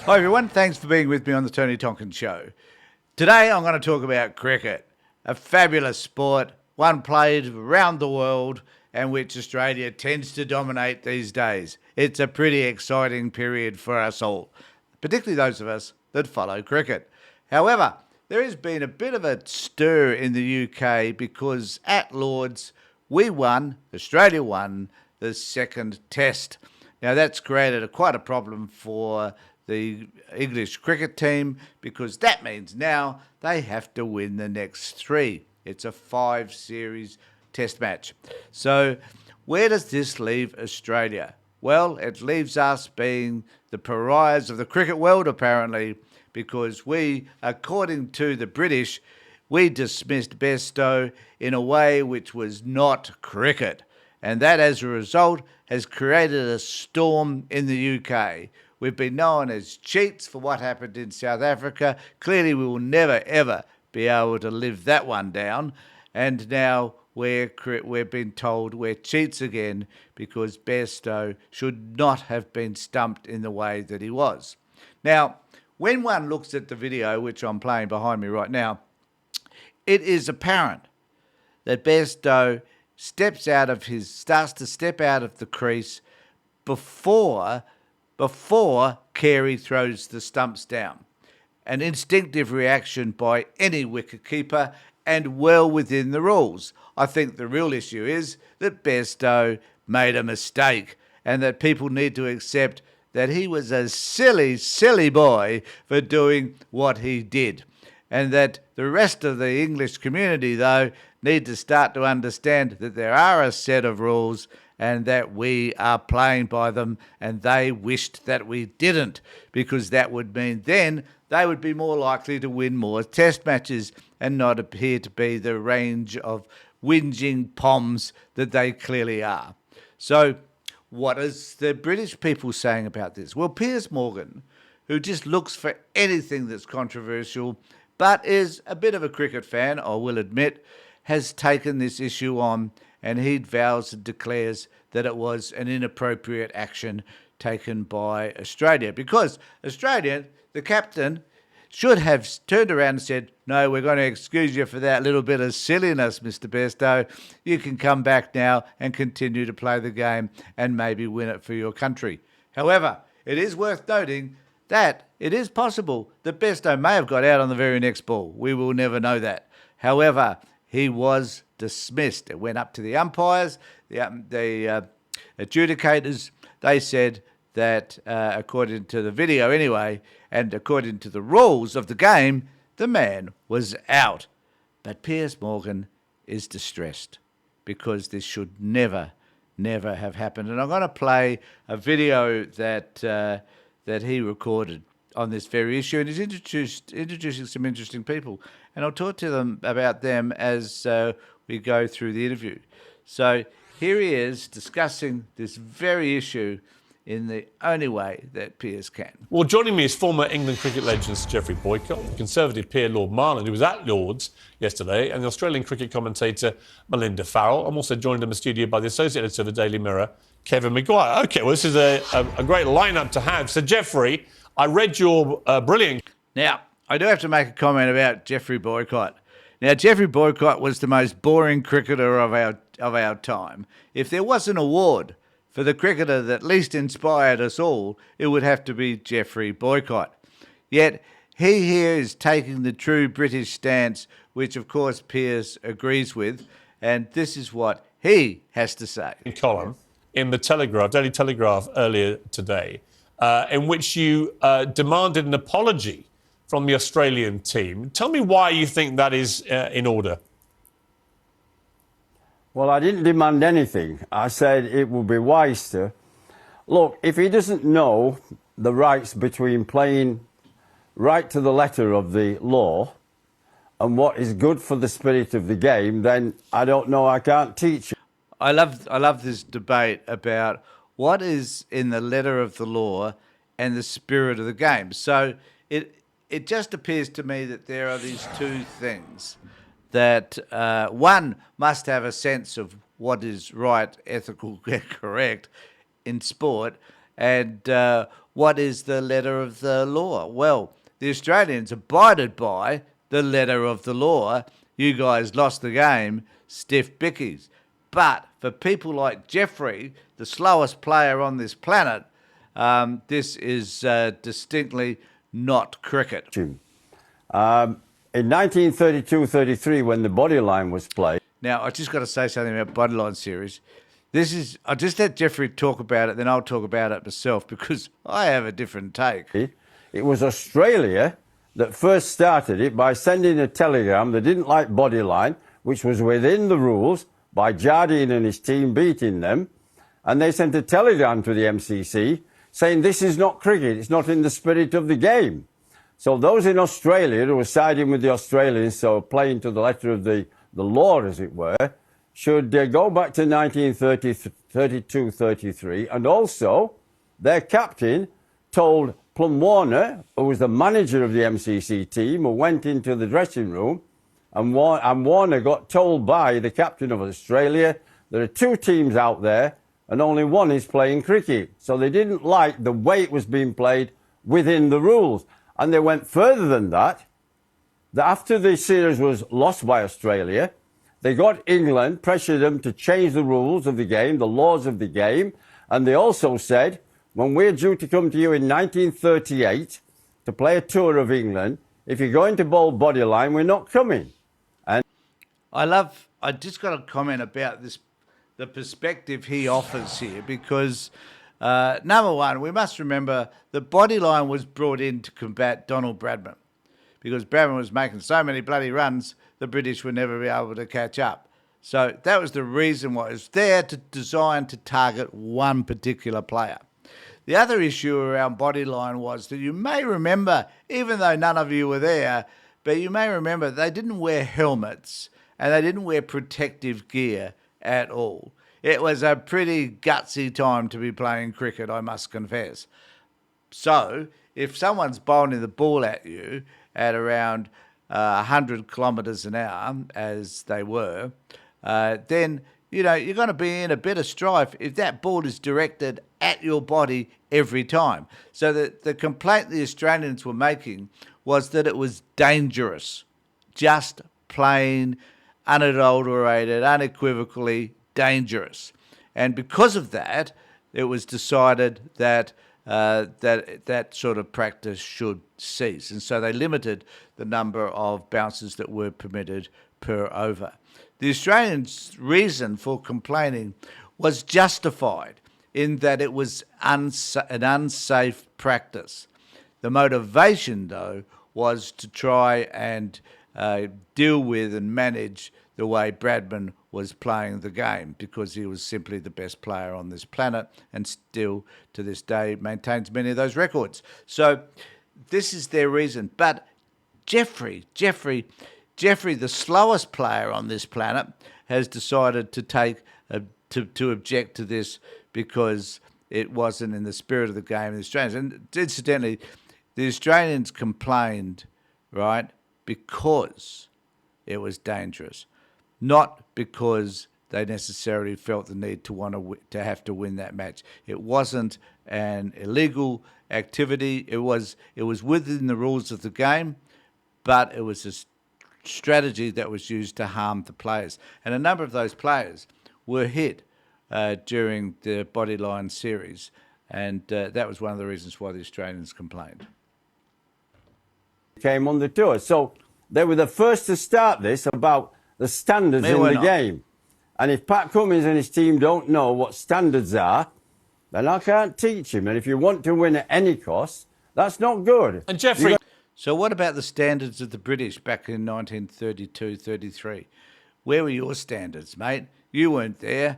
Hi everyone, thanks for being with me on the Tony Tonkin Show. Today I'm going to talk about cricket, a fabulous sport, one played around the world and which Australia tends to dominate these days. It's a pretty exciting period for us all, particularly those of us that follow cricket. However, there has been a bit of a stir in the UK because at Lord's Australia won the second test. Now that's created quite a problem for the English cricket team because that means now they have to win the next three. It's a 5-series test match. So where does this leave Australia? Well, it leaves us being the pariahs of the cricket world, apparently, because we, according to the British, we dismissed Bairstow in a way which was not cricket. And that, as a result, has created a storm in the UK. We've been known as cheats for what happened in South Africa. Clearly, we will never, ever be able to live that one down. And now we're being told we're cheats again because Bairstow should not have been stumped in the way that he was. Now, when one looks at the video, which I'm playing behind me right now, it is apparent that Bairstow starts to step out of the crease before Carey throws the stumps down. An instinctive reaction by any wicketkeeper and well within the rules. I think the real issue is that Bairstow made a mistake and that people need to accept that he was a silly, silly boy for doing what he did. And that the rest of the English community, though, need to start to understand that there are a set of rules and that we are playing by them, and they wished that we didn't, because that would mean then they would be more likely to win more test matches and not appear to be the range of whinging Poms that they clearly are. So what is the British people saying about this? Well, Piers Morgan, who just looks for anything that's controversial, but is a bit of a cricket fan, I will admit, has taken this issue on, and he vows and declares that it was an inappropriate action taken by Australia. Because Australia, the captain, should have turned around and said, no, we're going to excuse you for that little bit of silliness, Mr. Bairstow. You can come back now and continue to play the game and maybe win it for your country. However, it is worth noting that it is possible that Bairstow may have got out on the very next ball. We will never know that. However, he was dismissed. It went up to the umpires, the adjudicators. They said that, according to the video anyway, and according to the rules of the game, the man was out. But Piers Morgan is distressed because this should never, never have happened. And I'm going to play a video that he recorded on this very issue, and he's introducing some interesting people. And I'll talk to them about them as we go through the interview. So here he is discussing this very issue in the only way that Piers can. Well, joining me is former England cricket legend Sir Geoffrey Boycott, the Conservative peer Lord Marland, who was at Lord's yesterday, and the Australian cricket commentator Melinda Farrell. I'm also joined in the studio by the Associate Editor of the Daily Mirror, Kevin Maguire. OK, well, this is a great lineup to have. So, Geoffrey, I read your brilliant... Now, I do have to make a comment about Geoffrey Boycott. Now, Geoffrey Boycott was the most boring cricketer of our time. If there was an award for the cricketer that least inspired us all, it would have to be Geoffrey Boycott. Yet, he here is taking the true British stance, which, of course, Piers agrees with, and this is what he has to say. ...column in the Telegraph, Daily Telegraph, earlier today, in which you demanded an apology from the Australian team. Tell me why you think that is in order. Well, I didn't demand anything. I said it would be wise to. Look, if he doesn't know the rights between playing right to the letter of the law and what is good for the spirit of the game, then I don't know, I can't teach you. I love this debate about what is in the letter of the law and the spirit of the game. So it just appears to me that there are these two things. That one must have a sense of what is right, ethical, correct in sport, and what is the letter of the law? Well, the Australians abided by the letter of the law. You guys lost the game, stiff bickies. But for people like Jeffrey, the slowest player on this planet, this is distinctly not cricket. In 1932-33, when the bodyline was played. Now, I just got to say something about Bodyline series. I just let Jeffrey talk about it, then I'll talk about it myself because I have a different take. It was Australia that first started it by sending a telegram. They didn't like Bodyline, which was within the rules, by Jardine and his team beating them. And they sent a telegram to the MCC saying this is not cricket, it's not in the spirit of the game. So those in Australia who were siding with the Australians, so playing to the letter of the law, as it were, should go back to 1932-33, and also their captain told Plum Warner, who was the manager of the MCC team, who went into the dressing room, and Warner got told by the captain of Australia, there are two teams out there and only one is playing cricket. So they didn't like the way it was being played within the rules. And they went further than that after the series was lost by Australia, they got England, pressured them to change the rules of the game, the laws of the game, and they also said, when we're due to come to you in 1938 to play a tour of England, if you're going to bowl Bodyline, we're not coming. And I just got a comment about this, the perspective he offers here, because number one, we must remember the Bodyline was brought in to combat Donald Bradman, because Bradman was making so many bloody runs, the British would never be able to catch up. So that was the reason why it was there, designed to target one particular player. The other issue around Bodyline was that you may remember, even though none of you were there, but you may remember they didn't wear helmets and they didn't wear protective gear at all. It was a pretty gutsy time to be playing cricket, I must confess. So if someone's bowling the ball at you at around 100 kilometres an hour, as they were, then you're going to be in a bit of strife if that ball is directed at your body every time. So the complaint the Australians were making was that it was dangerous, just plain, unadulterated, unequivocally dangerous. And because of that, it was decided that that sort of practice should cease. And so they limited the number of bounces that were permitted per over. The Australians' reason for complaining was justified in that it was an unsafe practice. The motivation, though, was to try and deal with and manage the way Bradman was playing the game, because he was simply the best player on this planet and still to this day maintains many of those records. So this is their reason. But Jeffrey, the slowest player on this planet, has decided to to object to this because it wasn't in the spirit of the game of the Australians. And incidentally, the Australians complained, right, because it was dangerous, not because they necessarily felt the need to have to win that match. It wasn't an illegal activity. It was within the rules of the game, but it was a strategy that was used to harm the players. And a number of those players were hit during the Bodyline series, and that was one of the reasons why the Australians complained. Came on the tour. So they were the first to start this about the standards in the game. And if Pat Cummins and his team don't know what standards are, then I can't teach him. And if you want to win at any cost, that's not good. And Jeffrey... So what about the standards of the British back in 1932-33? Where were your standards, mate? You weren't there.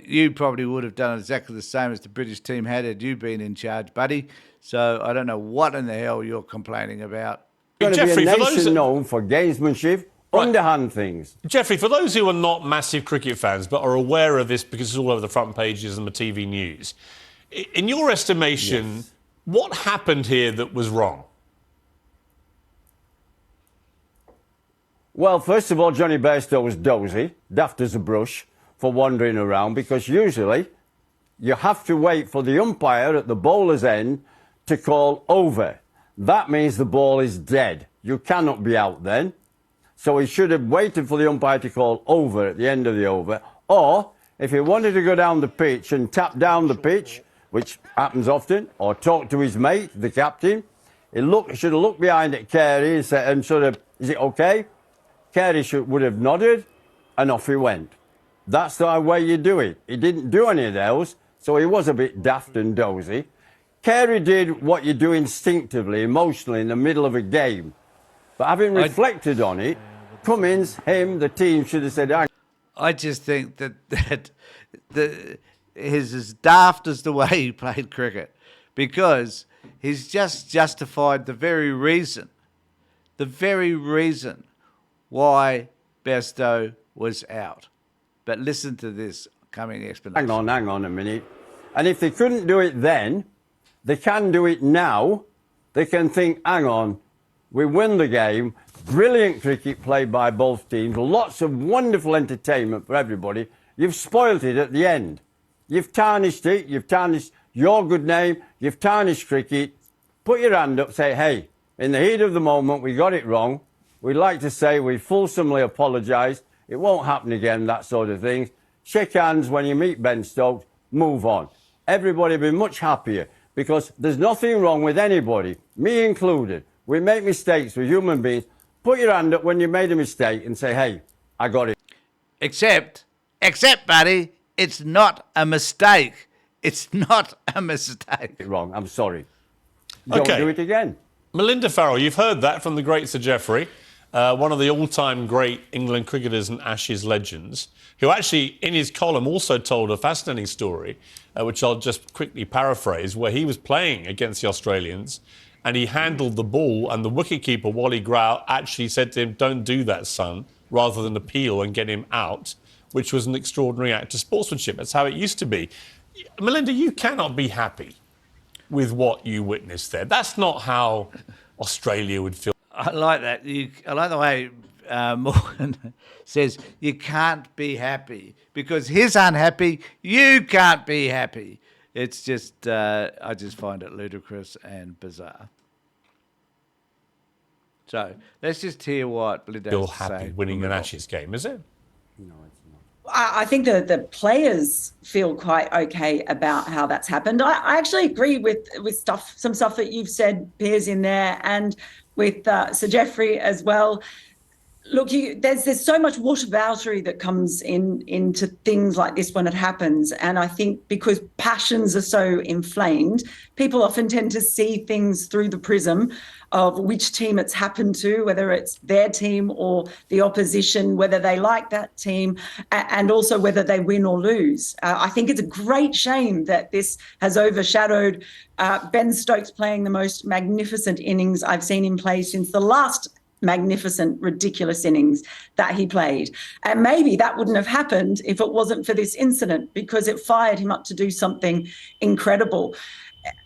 You probably would have done exactly the same as the British team had you been in charge, buddy. So I don't know what in the hell you're complaining about. We're going to be a nation known for gamesmanship, underhand things. Jeffrey, for those who are not massive cricket fans but are aware of this because it's all over the front pages and the TV news, in your estimation, yes, what happened here that was wrong? Well, first of all, Johnny Bairstow was dozy, daft as a brush, for wandering around, because usually you have to wait for the umpire at the bowler's end to call over. That means the ball is dead. You cannot be out then. So he should have waited for the umpire to call over at the end of the over. Or, if he wanted to go down the pitch and tap down the pitch, which happens often, or talk to his mate, the captain, he should have looked behind at Carey and said, and sort of, is it okay? Carey would have nodded, and off he went. That's the way you do it. He didn't do any of those, so he was a bit daft and dozy. Carey did what you do instinctively, emotionally, in the middle of a game. But having reflected on it, Cummins, him, the team should have said, I just think that is as daft as the way he played cricket, because he's just justified the very reason why Bairstow was out. But listen to this coming explanation. hang on a minute. And if they couldn't do it then, they can do it now. They can think, hang on, we win the game. Brilliant cricket played by both teams. Lots of wonderful entertainment for everybody. You've spoilt it at the end. You've tarnished it. You've tarnished your good name. You've tarnished cricket. Put your hand up, say, hey, in the heat of the moment, we got it wrong. We'd like to say we fulsomely apologise. It won't happen again, that sort of thing. Shake hands when you meet Ben Stokes. Move on. Everybody will be much happier, because there's nothing wrong with anybody, me included. We make mistakes with human beings. Put your hand up when you made a mistake and say, hey, I got it. Except, buddy, it's not a mistake. It's not a mistake. Wrong, I'm sorry. Don't Okay. do it again. Melinda Farrell, you've heard that from the great Sir Geoffrey, one of the all-time great England cricketers and Ashes legends, who actually, in his column, also told a fascinating story, which I'll just quickly paraphrase, where he was playing against the Australians and he handled the ball, and the wicketkeeper, Wally Grau, actually said to him, don't do that, son, rather than appeal and get him out, which was an extraordinary act of sportsmanship. That's how it used to be. Melinda, you cannot be happy with what you witnessed there. That's not how Australia would feel. I like that. I like the way Morgan says you can't be happy because he's unhappy. You can't be happy. It's just, I just find it ludicrous and bizarre. So let's just hear what Belinda Feel has to happy say. winning an Ashes game, is it? No, it's not. I think the players feel quite okay about how that's happened. I actually agree with some stuff that you've said, Piers, in there, and with Sir Geoffrey as well. Look, there's so much whataboutery that comes into things like this when it happens. And I think because passions are so inflamed, people often tend to see things through the prism of which team it's happened to, whether it's their team or the opposition, whether they like that team, and also whether they win or lose. I think it's a great shame that this has overshadowed Ben Stokes playing the most magnificent innings I've seen him play since the last magnificent, ridiculous innings that he played. And maybe that wouldn't have happened if it wasn't for this incident, because it fired him up to do something incredible.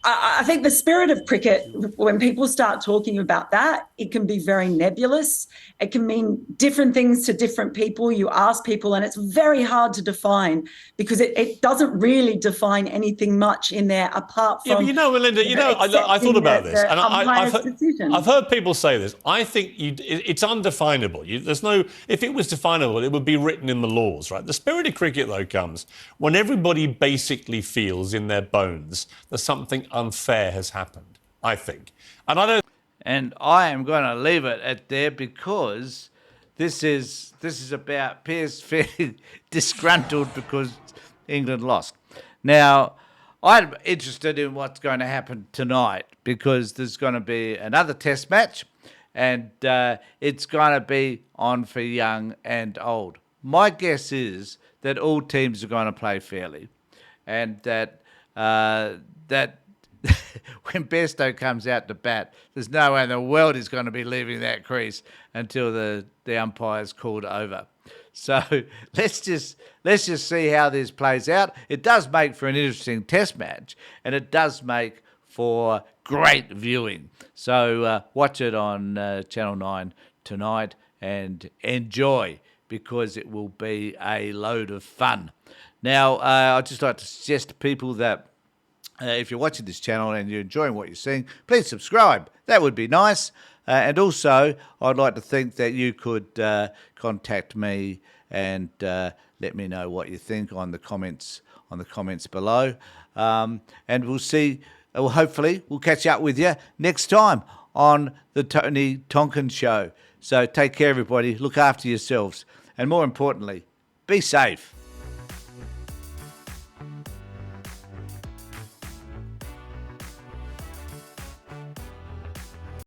I think the spirit of cricket, when people start talking about that, it can be very nebulous. It can mean different things to different people. You ask people, and it's very hard to define because it doesn't really define anything much in there apart from... Yeah, but Melinda, I thought about this, and I've heard people say this. I think it's undefinable. If it was definable, it would be written in the laws, right? The spirit of cricket, though, comes when everybody basically feels in their bones that something unfair has happened, I think. And I am going to leave it at there because this is about Piers feeling disgruntled because England lost. Now, I'm interested in what's going to happen tonight because there's going to be another test match and it's going to be on for young and old. My guess is that all teams are going to play fairly and that when Bairstow comes out to bat, there's no way in the world he's going to be leaving that crease until the umpire's called over. So let's just see how this plays out. It does make for an interesting test match, and it does make for great viewing. So watch it on Channel 9 tonight and enjoy because it will be a load of fun. Now, I'd just like to suggest to people that if you're watching this channel and you're enjoying what you're seeing, please subscribe. That would be nice. And also, I'd like to think that you could contact me and let me know what you think on the comments below. And we'll see. Well, hopefully, we'll catch up with you next time on the Tony Tonkin Show. So take care, everybody. Look after yourselves. And more importantly, be safe.